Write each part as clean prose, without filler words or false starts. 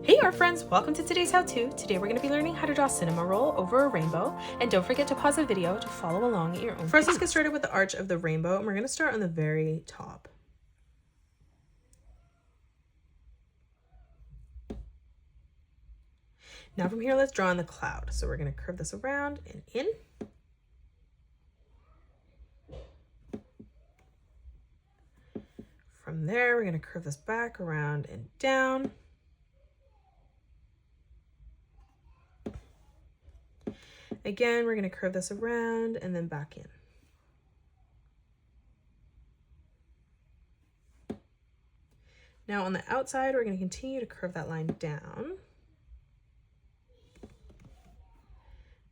Hey art friends, welcome to today's how-to. Today we're going to be learning how to draw Cinnamoroll over a rainbow, and don't forget to pause the video to follow along at your own pace. First, let's get started with the arch of the rainbow, and we're going to start on the very top. Now from here, let's draw in the cloud. So we're going to curve this around and in. From there, we're going to curve this back around and down. Again, we're going to curve this around and then back in. Now on the outside, we're going to continue to curve that line down.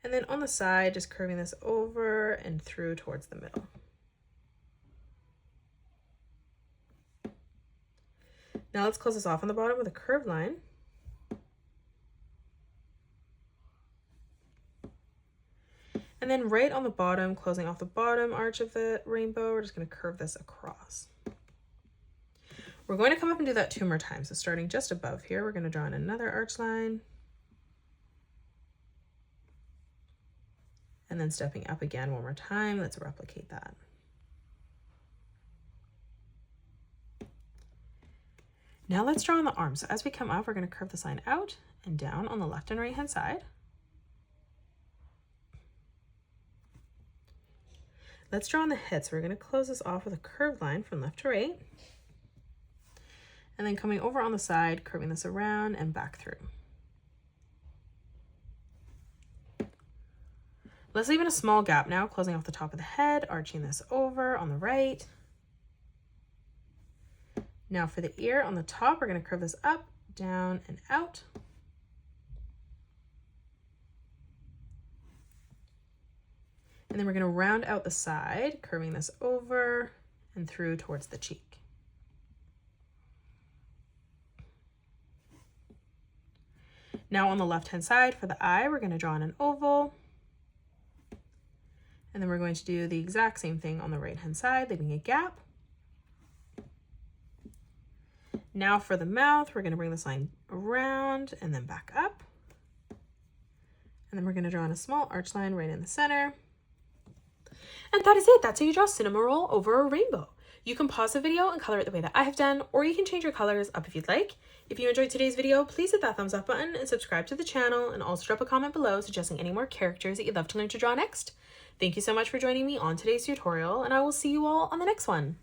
And then on the side, just curving this over and through towards the middle. Now let's close this off on the bottom with a curved line. And then right on the bottom, closing off the bottom arch of the rainbow, we're just going to curve this across. We're going to come up and do that 2 more times. So starting just above here, we're going to draw in another arch line. And then stepping up again 1 more time. Let's replicate that. Now let's draw on the arm. So as we come up, we're going to curve this line out and down on the left and right hand side. Let's draw on the head. So we're going to close this off with a curved line from left to right. And then coming over on the side, curving this around and back through. Let's leave in a small gap now, closing off the top of the head, arching this over on the right. Now for the ear on the top, we're going to curve this up, down, and out. And then we're going to round out the side, curving this over and through towards the cheek. Now on the left-hand side for the eye, we're going to draw in an oval. And then we're going to do the exact same thing on the right-hand side, leaving a gap. Now for the mouth, we're going to bring this line around and then back up. And then we're going to draw in a small arch line right in the center. And that is it. That's how you draw Cinnamoroll over a rainbow. You can pause the video and color it the way that I have done, or you can change your colors up if you'd like. If you enjoyed today's video, please hit that thumbs up button and subscribe to the channel, and also drop a comment below suggesting any more characters that you'd love to learn to draw next. Thank you so much for joining me on today's tutorial, and I will see you all on the next one.